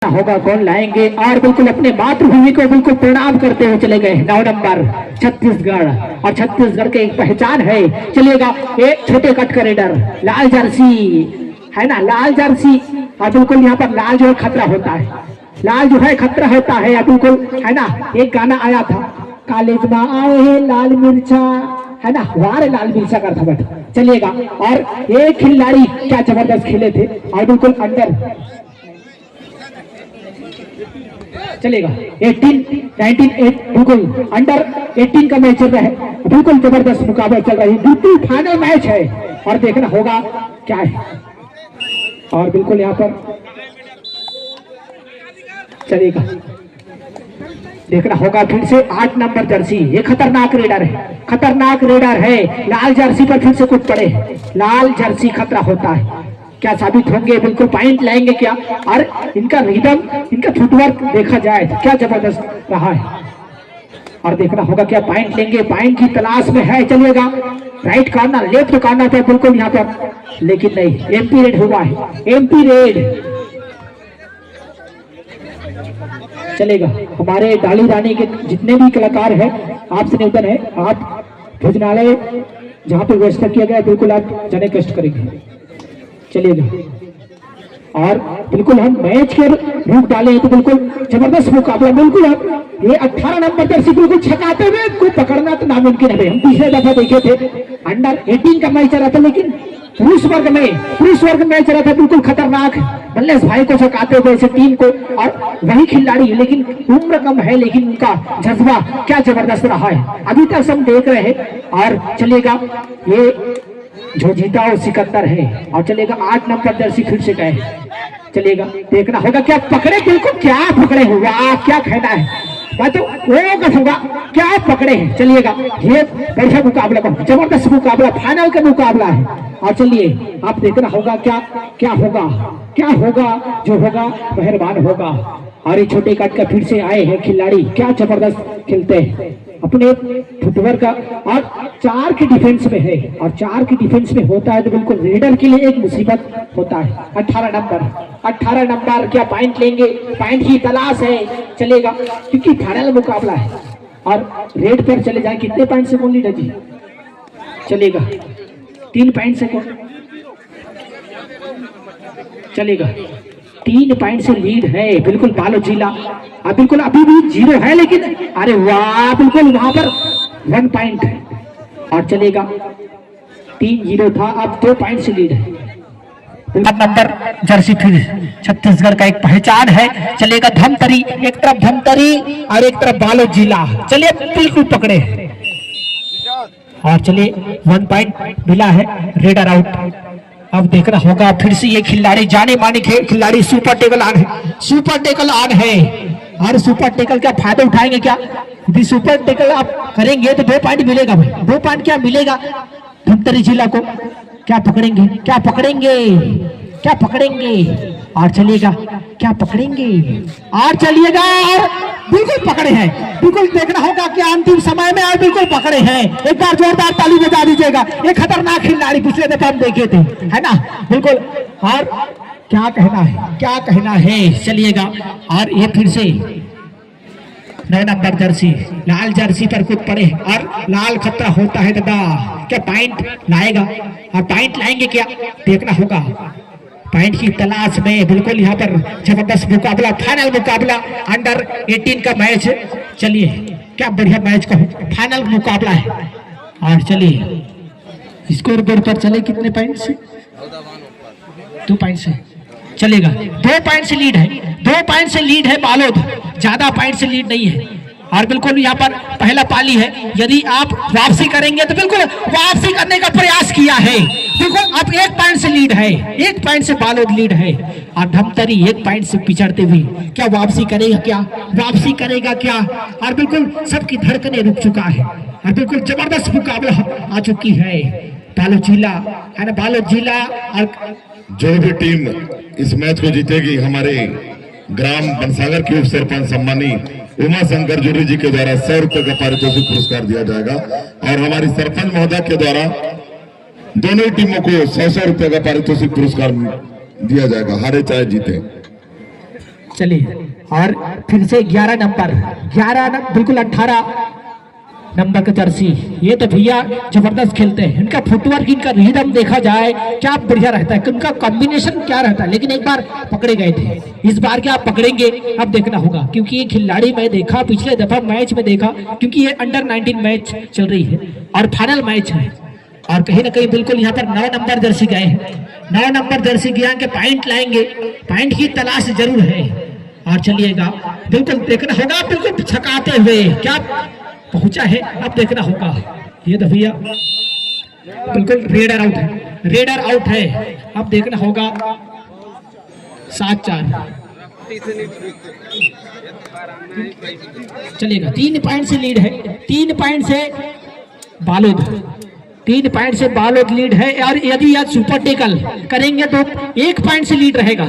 होगा कौन लाएंगे और बिल्कुल अपने मातृभूमि को बिल्कुल प्रणाम करते हुए चले गए। 9 नंबर छत्तीसगढ़, और छत्तीसगढ़ की एक पहचान है। चलिएगा एक छोटे कट का रेडर, लाल जर्सी है ना, लाल जर्सी, और बिल्कुल यहाँ पर लाल जो है खतरा होता है, लाल जो है खतरा होता है बिल्कुल, है ना। एक गाना आया था, कॉलेज में आए हैं लाल मिर्चा, है ना, वारे लाल मिर्चा का था बट। चलिएगा और एक खिलाड़ी क्या जबरदस्त खेले थे, और बिल्कुल अंडर चलेगा 18, 19, बिल्कुल अंडर 18 का मैच चल रहा है, बिल्कुल जबरदस्त मुकाबला चल रहा है, बिल्कुल फाइनल मैच है और देखना होगा क्या है। और बिल्कुल यहाँ पर चलेगा, देखना होगा फिर से 8 नंबर जर्सी, ये खतरनाक रेडर है, खतरनाक रेडर है। लाल जर्सी पर फिर से कुछ पड़े, लाल जर्सी खतरा होता है, क्या साबित होंगे, बिल्कुल पॉइंट लाएंगे क्या। और इनका रिदम, इनका फुटवर्क देखा जाए तो क्या जबरदस्त रहा है, और देखना होगा क्या पॉइंट लेंगे, पॉइंट की तलाश में है। चलिएगा राइट कॉर्नर, लेफ्ट कॉर्नर पे बिल्कुल यहाँ पर, लेकिन नहीं, एमपी रेड हुआ है, एमपी रेड। चलेगा हमारे डाली रानी के जितने भी कलाकार हैं, आपसे निवेदन है, आप भोजनालय जहाँ पे व्यवस्था किया गया बिल्कुल आप जाने कष्ट करेंगे। चलिएगा और बिल्कुल हम मैच के रूप डाले हैं तो बिल्कुल जबरदस्त मुकाबला, बिल्कुल हम ये 18 नंबर जर्सी बिल्कुल छकाते हुए को पकड़ना तो नामुमकिन है। हम पिछले दफा देखे थे अंडर 18 का मैच चला था, लेकिन पुरुष वर्ग में मैच रहा था, बिल्कुल खतरनाक बल्लेस भाई को छकाते हुए ऐसे टीम को, और वही खिलाड़ी, लेकिन उम्र कम है लेकिन उनका जज्बा क्या जबरदस्त रहा है, अभी तक हम देख रहे हैं। और चलेगा ये जो जीता वो सिकंदर है, और चलेगा 8 नंबर जर्सी फिर से गए। चलेगा देखना होगा क्या पकड़े, बिल्कुल क्या पकड़े होगा, क्या कहना है, मैं तो वो होगा क्या पकड़े हैं। चलिएगा ये बढ़िया मुकाबला, जबरदस्त मुकाबला, फाइनल का मुकाबला है। और चलिए आप देखना होगा क्या क्या होगा, क्या होगा, जो होगा मेहरबान होगा। और ये छोटे कट का फिर से आए हैं खिलाड़ी, क्या जबरदस्त खेलते हैं अपने फुटवर्क का, और 4 की डिफेंस में है, और 4 की डिफेंस में होता है तो बिल्कुल रेडर के लिए एक मुसीबत होता है। 18 नंबर क्या पॉइंट लेंगे, पॉइंट की तलाश है। चलेगा क्योंकि फाइनल मुकाबला है, और रेड पर चले जाए, कितने पॉइंट से कौन लीडर जी। चलेगा 3 पॉइंट से कौन, चलेगा 3 पॉइंट से लीड है बिल्कुल बालो जिला, बिल्कुल अभी भी 0 है, लेकिन अरे वाह बिल्कुल वहां पर 1 पॉइंट है। और चलेगा 3-0 था, अब 2 पॉइंट से लीड है। 8 नंबर जर्सी फिर छत्तीसगढ़ का एक पहचान है। चलेगा धमतरी, एक तरफ धमतरी और एक तरफ बालो जिला, चलिए बिल्कुल पकड़े, और चलिए 1 पॉइंट मिला है, रेडर आउट। अब देखना होगा फिर से ये खिलाड़ी, जाने माने खिलाड़ी सुपर टेकल ऑन है, सुपर टेकल ऑन है, और सुपर टेकल का फायदा उठाएंगे क्या, यदि सुपर टेकल आप करेंगे तो 2 पॉइंट मिलेगा भाई, 2 पॉइंट क्या मिलेगा धमतरी जिला को। क्या पकड़ेंगे, क्या पकड़ेंगे, क्या पकड़ेंगे, और चलिएगा क्या पकड़ेंगे, और चलिएगा बिल्कुल पकड़े हैं, बिल्कुल देखना होगा कि अंतिम समय में और बिल्कुल पकड़े हैं। एक बार जोरदार ताली बजा दीजिएगा, ये खतरनाक खिलाड़ी पिछले दफा हम देखे थे, है ना, बिल्कुल। और क्या कहना है, क्या कहना है। चलिएगा और ये फिर से 9 नंबर जर्सी, लाल जर्सी पर कूद पड़े, और लाल खतरा होता है दादा, क्या पॉइंट लाएगा, और पॉइंट लाएंगे क्या, देखना होगा, पॉइंट की तलाश में। बिल्कुल यहाँ पर जबरदस्त मुकाबला, फाइनल मुकाबला, अंडर 18 का मैच। चलिए क्या बढ़िया मैच का फाइनल मुकाबला है। और चलिए स्कोर बोर्ड पर चले कितने पॉइंट से, 2 पॉइंट से चलेगा, 2 पॉइंट से लीड है, 2 पॉइंट से लीड है बालोद, ज्यादा पॉइंट से लीड नहीं है। और बिल्कुल यहाँ पर पहला पाली है, यदि आप वापसी करेंगे तो बिल्कुल वापसी करने का प्रयास किया है, बिल्कुल अब 1 पॉइंट से लीड है, 1 पॉइंट से बालोद लीड है। और धमतरी 1 पॉइंट से पिछड़ते हुए क्या वापसी करेगा, क्या वापसी करेगा क्या, और बिल्कुल सबकी धड़कनें रुक चुका है, और बिल्कुल जबरदस्त मुकाबला आ चुकी है। बालोद जिला है ना, बालोद जिला, और जो भी टीम इस मैच को जीतेगी, हमारे ग्राम बनसागर के उप सरपंच सम्मानी उमा शंकर जूरी जी के द्वारा 100 रुपए का पारितोषिक पुरस्कार दिया जाएगा, और हमारी सरपंच महोदय के द्वारा दोनों टीमों को 100 रुपए का पारितोषिक पुरस्कार दिया जाएगा, हारे चाहे जीते। चलिए, और फिर से 11 नंबर, बिल्कुल 18 नंबर का जर्सी। ये तो भैया जबरदस्त खेलते हैं, इनका फुटवर्क, इनका रिदम देखा जाए क्या बढ़िया रहता है, इनका कॉम्बिनेशन क्या रहता है। लेकिन एक बार पकड़े गए थे, इस बार क्या आप पकड़ेंगे अब देखना होगा, क्योंकि ये खिलाड़ी मैं देखा पिछले दफा मैच में देखा, क्योंकि ये अंडर 19 मैच चल रही है और फाइनल मैच है, और कहीं ना कहीं बिल्कुल यहाँ पर 9 नंबर जर्सी गए हैं, 9 नंबर जर्सी गया के पॉइंट लाएंगे, पॉइंट की तलाश जरूर है। और चलिएगा, बिल्कुल देखना होगा, बिल्कुल छकाते हुए क्या पहुंचा है, अब देखना होगा। ये तो भैया बिल्कुल रेडर आउट है, रेडर आउट है, अब देखना होगा। 7-4 चलेगा, 3 पॉइंट से लीड है, 3 पॉइंट से बालोद, 3 पॉइंट से बालोद लीड है। और यदि आज सुपर टेकल करेंगे तो 1 पॉइंट से लीड रहेगा,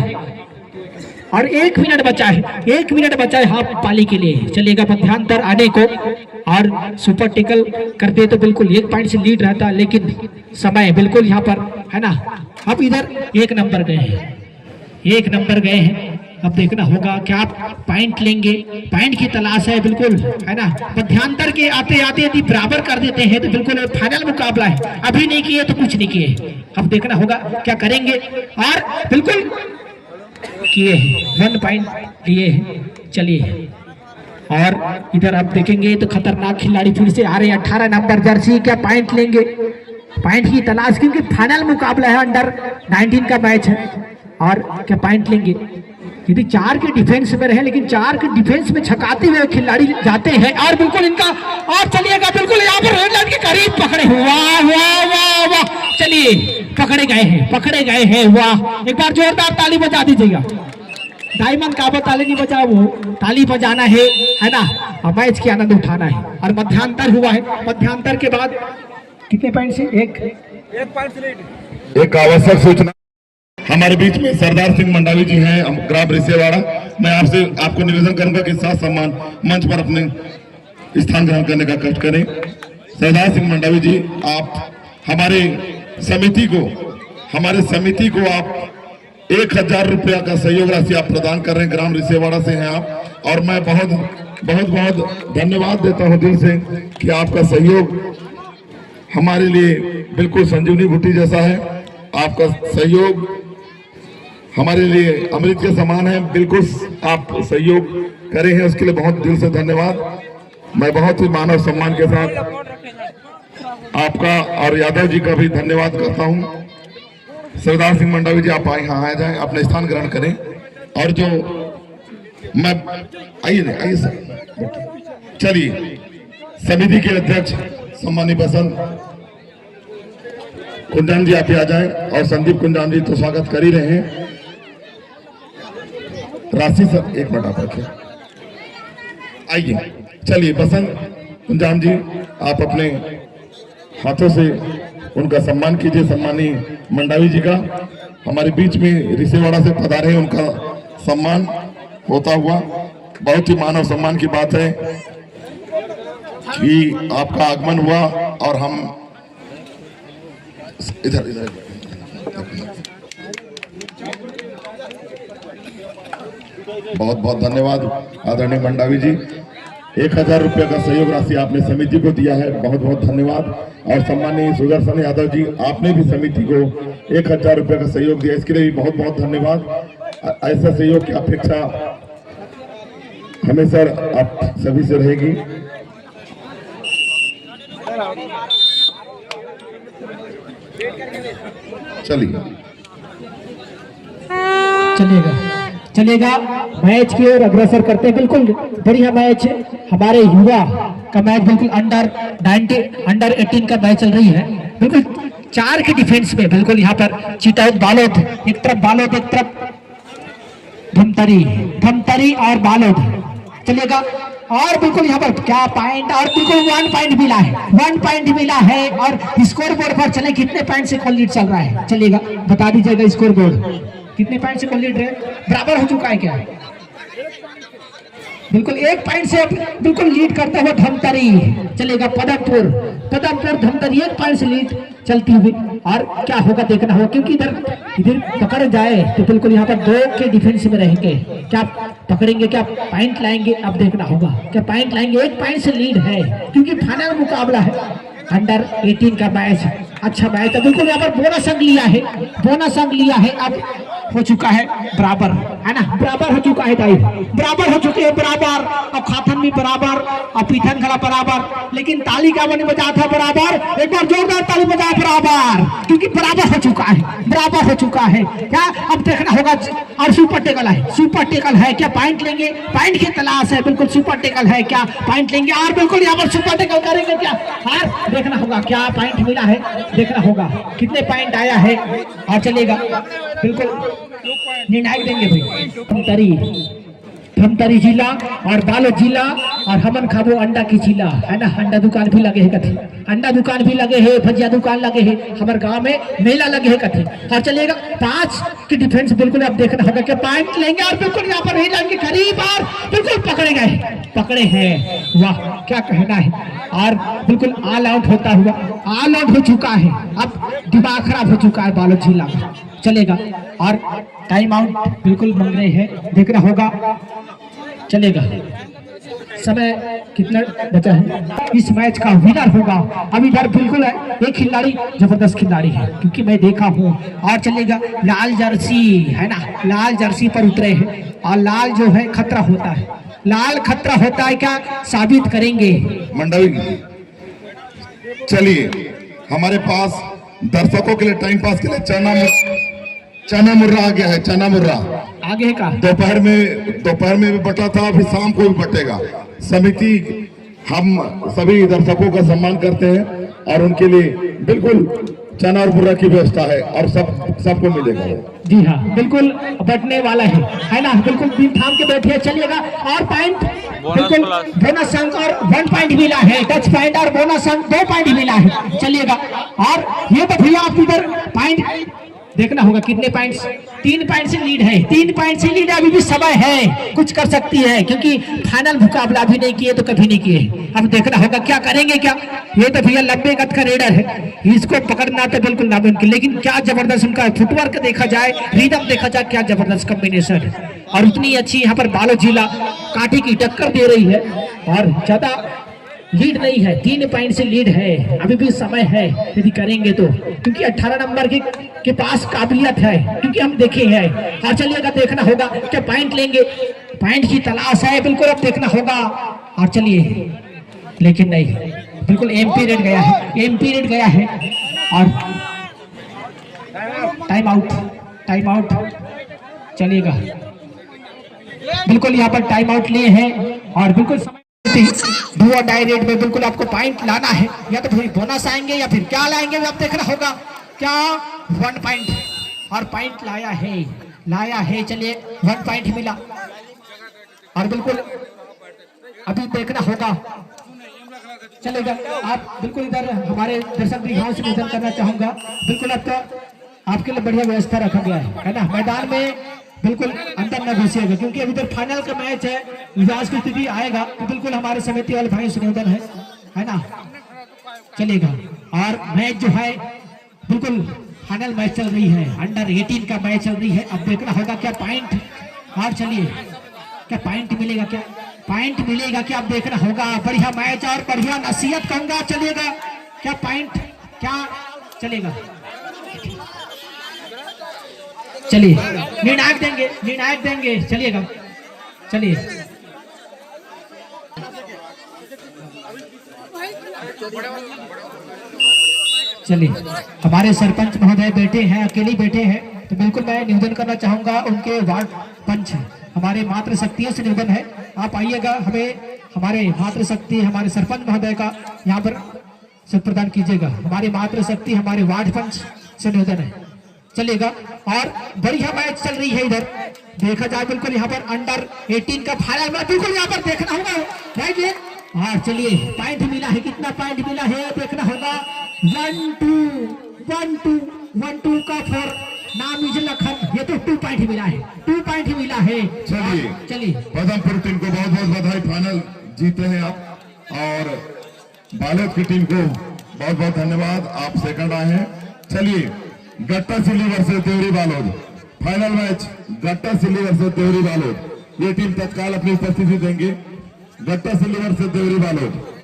और 1 मिनट बचा है, 1 मिनट बचा है हाफ पाली के लिए। चलिएगा मध्यांतर आने को, और सुपर टेकल करते तो बिल्कुल 1 पॉइंट से लीड रहता, लेकिन समय बिल्कुल यहाँ पर है ना। अब इधर 1 नंबर गए हैं, 1 नंबर गए हैं, अब देखना होगा क्या आप पॉइंट लेंगे, पॉइंट की तलाश है बिल्कुल है ना। मध्यांतर के आते आते यदि बराबर कर देते हैं तो बिल्कुल फाइनल मुकाबला है, अभी नहीं किए तो कुछ नहीं किए, अब देखना होगा क्या करेंगे। और बिल्कुल किए हैं, 1 पॉइंट लिए हैं। चलिए, और इधर आप देखेंगे तो खतरनाक खिलाड़ी फिर से आ रहे हैं, 18 नंबर जर्सी, क्या पॉइंट लेंगे, पॉइंट की तलाश, क्योंकि फाइनल मुकाबला है, अंडर 19 का मैच है, और क्या पॉइंट लेंगे। यदि 4 के डिफेंस में रहे, लेकिन 4 के डिफेंस में छकाते हुए खिलाड़ी जाते हैं, और बिल्कुल इनका, और चलिएगा बिल्कुल यहाँ पर रेड लाइन के करीब पकड़े, वाह वाह वाह वाह, चलिए पकड़े गए हैं, पकड़े गए हैं, वाह। एक बार जोरदार ताली बजा दीजिएगा, डायमंड काबा ताली नहीं बजा, वो ताली बजाना है ना, और मैच की आनंद उठाना है। और मध्यांतर हुआ है, मध्यांतर के बाद कितने पॉइंट से, 1 पॉइंट से लीड। एक आवश्यक सूचना, हमारे बीच में सरदार सिंह मंडावी जी हैं, ग्राम रिसेवाड़ा। मैं आपको निवेदन करूंगा कि साथ सम्मान मंच पर अपने स्थान ग्रहण करने का कष्ट करें। सरदार सिंह मंडावी जी, आप हमारे समिति को आप 1000 रुपया का सहयोग राशि आप प्रदान कर रहे हैं, ग्राम रिसेवाड़ा से हैं आप, और मैं बहुत धन्यवाद देता हूं दिल से कि आपका सहयोग हमारे लिए बिल्कुल संजीवनी बूटी जैसा है। आपका सहयोग हमारे लिए अमृत के समान है, बिल्कुल आप सहयोग करे हैं, उसके लिए बहुत दिल से धन्यवाद। मैं बहुत ही मानव सम्मान के साथ आपका और यादव जी का भी धन्यवाद करता हूं। सरदार सिंह मंडावी जी, आप यहाँ आ जाएं, अपना स्थान ग्रहण करें। और जो मैं आइए सर, चलिए समिति के अध्यक्ष सम्मानी बसंत कुंजान जी आप आ जाएं, और संदीप कुंजान जी तो स्वागत कर ही रहे हैं। राशि सर 1 मिनट आप रखें, आइए। चलिए बसंत कुंजान जी, आप अपने हाथों से उनका सम्मान कीजिए, सम्मानी मंडावी जी का हमारे बीच में रिसेवाड़ा से पधारे, उनका सम्मान होता हुआ बहुत ही मानव सम्मान की बात है कि आपका आगमन हुआ। और हम इधर बहुत धन्यवाद आदरणीय मंडावी जी, 1000 रुपये का सहयोग राशि आपने समिति को दिया है, बहुत धन्यवाद। और सम्मानीय सुदर्शन यादव जी, आपने भी समिति को 1000 रुपये का सहयोग दिया, इसके लिए भी बहुत धन्यवाद। ऐसा सहयोग की अपेक्षा हमेशा आप सभी से रहेगी। चलेगा मैच की ओर अग्रसर करते हैं। बिल्कुल बढ़िया मैच, हमारे युवा का मैच, बिल्कुल अंडर 18 का मैच चल रही है। बिल्कुल 4 के डिफेंस में, बिल्कुल यहाँ पर चितौद बालोद, एक तरफ धमतरी और बालोद। चलेगा, और बिल्कुल यहाँ पर क्या पॉइंट, और बिल्कुल 1 पॉइंट मिला है, 1 पॉइंट मिला है। और स्कोर बोर्ड पर चले कितने पॉइंट से कौन लीड चल रहा है, चलेगा बता दीजिएगा। स्कोर बोर्ड कितने पॉइंट से कौन लीड है, बराबर हो चुका है क्या, बिल्कुल 1 पॉइंट से बिल्कुल लीड करता हुआ धमतरी। चलेगा पदमपुर धमतरी 1 पॉइंट से लीड चलती हुई। और क्या होगा देखना होगा, क्योंकि इधर पकड़ जाए तो बिल्कुल यहाँ पर 2 के डिफेंस में रहेंगे। क्या पकड़ेंगे, क्या पॉइंट लाएंगे, अब देखना होगा क्या पॉइंट लाएंगे। 1 पॉइंट से लीड है क्योंकि फाइनल मुकाबला है, अंडर 18 का मैच, अच्छा मैच है। बिल्कुल यहाँ पर बोनस अंक लिया है। अब हो चुका है बराबर, है ना, बराबर हो चुका है भाई, बराबर हो चुके हैं बराबर। अब खाथन भी बराबर, अब पीथन खड़ा बराबर, लेकिन ताली का बने बजा था बराबर। एक बार जोरदार ताली बजा बराबर, क्योंकि बराबर हो चुका है क्या अब देखना होगा। और सुपर टेकल है क्या पॉइंट लेंगे, पॉइंट की तलाश है। बिल्कुल सुपर टेकल है क्या पॉइंट लेंगे, और बिल्कुल यहाँ पर सुपर टेकल करेंगे क्या, और देखना होगा क्या पॉइंट मिला है, देखना होगा कितने पॉइंट आया है। और चलेगा बिल्कुल निर्णायक देंगे भाई। धमतरी जिला और बालोद जिला और हमन खाबो अंडा की जिला, है ना। अंडा दुकान भी लगे है कथे, अंडा दुकान भी लगे है, भजिया दुकान लगे है, हमारे गांव में मेला लगे है कथे। और चलेगा 5 की डिफेंस। बिल्कुल अब देखना होगा कि पॉइंट लेंगे, और बिल्कुल यहाँ पर नहीं जाएंगे करीब, और बिल्कुल पकड़े हैं। वाह क्या कहना है। और बिल्कुल ऑल आउट होता हुआ, ऑल आउट हो चुका है। अब दिमाग खराब हो चुका है बालोद जिला में। चलेगा और टाइम आउट बिल्कुल मांग रहे हैं, देखना होगा। चलेगा समय कितना बचा है, इस मैच का विनर होगा। अब इधर बिल्कुल है एक खिलाड़ी, जबरदस्त खिलाड़ी है क्योंकि मैं देखा हूँ। और चलेगा लाल जर्सी, है ना, लाल जर्सी पर उतरे हैं, और लाल जो है खतरा होता है, लाल खतरा होता है, क्या साबित करेंगे मंडली। चलिए हमारे पास दर्शकों के लिए टाइम पास के लिए चना मुर्रा आ गया है, चना मुर्रा आगे का दोपहर में भी बटा था, फिर शाम को भी बटेगा। समिति हम सभी दर्शकों का सम्मान करते हैं और उनके लिए बिल्कुल चना और मुर्रा की व्यवस्था है, और सबको मिलेगा। जी हाँ बिल्कुल बटने वाला है ना, बिल्कुल दिन थाम के बैठे। चलिएगा और पॉइंट बिल्कुल बोनस अंक और 1 पॉइंट मिला है, टच पॉइंट और बोनस अंक 2 पॉइंट मिला है। चलिएगा और ये तो भैया आप इधर पॉइंट देखना होगा कितने पॉइंट्स, 3 पॉइंट से लीड है, 3 पॉइंट से लीड है। अभी भी समय है, कुछ कर सकती है, क्योंकि फाइनल मुकाबला भी नहीं किए तो कभी नहीं किए। अब देखना होगा क्या करेंगे क्या। ये तो भैया लंबे कद का रेडर है, इसको पकड़ना तो बिल्कुल नामुमकिन, लेकिन क्या जबरदस्त उनका फुटवर्क देखा जाए, रिदम देखा जाए, क्या जबरदस्त कॉम्बिनेशन है। और उतनी अच्छी यहाँ पर बालोद जिला कांटे की टक्कर दे रही है, और ज्यादा लीड नहीं है, 3 पॉइंट से लीड है। अभी भी समय है यदि करेंगे तो, क्योंकि 18 नंबर के पास काबिलियत है, क्योंकि हम देखे हैं। और चलिएगा देखना होगा क्या पॉइंट लेंगे, पॉइंट की तलाश है, बिल्कुल अब देखना होगा। और चलिए लेकिन नहीं, बिल्कुल एमपी रेड गया है, और टाइम आउट चलिएगा। बिल्कुल यहाँ पर टाइम आउट लिए हैं, और बिल्कुल डू और डाई रेट में बिल्कुल आपको पॉइंट लाना है, या तो फिर बोनस आएंगे या फिर क्या लाएंगे, अब देखना होगा। क्या 1 पॉइंट और पॉइंट लाया है। चलिए 1 पॉइंट मिला, और बिल्कुल अभी देखना होगा। चलेगा आप बिल्कुल इधर हमारे दर्शक गृहों से निवेदन करना चाहूंगा, बिल्कुल अब तो आपके लिए बढ़िया व्यवस्था रखा गया है ना। मैदान में बिल्कुल अंदर न घुसिएगा, क्योंकि अभी इधर फाइनल का मैच है, विवाद की स्थिति आएगा तो बिल्कुल हमारे समिति वाले भाई से निवेदन है ना। चलेगा और मैच जो है बिल्कुल फाइनल मैच चल रही है, अंडर 18 का मैच चल रही है। अब देखना होगा क्या पॉइंट, और चलिए क्या पॉइंट मिलेगा, क्या अब देखना होगा। बढ़िया मैच और बढ़िया नसीहत कहूंगा। चलेगा क्या पॉइंट, क्या चलेगा। चलिए निर्णायक देंगे चलिएगा। चलिए हमारे सरपंच महोदय बैठे हैं, अकेले बैठे हैं, तो बिल्कुल मैं निवेदन करना चाहूंगा उनके वार्ड पंच हमारे मातृ शक्तियों से निवेदन है, आप आइएगा, हमें हमारे मातृ शक्ति हमारे सरपंच महोदय का यहाँ पर शत प्रदान कीजिएगा। हमारी मातृ शक्ति हमारे वार्ड पंच से निवेदन है। चलेगा और बढ़िया मैच चल रही है इधर, देखा जाए बिल्कुल यहाँ पर अंडर 18 का फाइनल में बिल्कुल यहाँ पर देखना होगा। और चलिए पॉइंट मिला है, कितना पॉइंट मिला है देखना होगा। 1-2 का नाम यूजन लखन, ये तो 2 पॉइंट ही मिला है, 2 पॉइंट ही मिला है। चलिए चलिए पदमपुर टीम को बहुत बहुत बधाई, फाइनल जीते हैं आप, और बालोद की टीम को बहुत बहुत धन्यवाद, आप सेकंड आए हैं। चलिए Gatta Silli versus Deori Balod, final match Gatta Silli versus Deori Balod. ये टीम तत्काल अपनी उपस्थिति देंगे। गट्टा सिल्ली वर्सेस देवरी बालोद।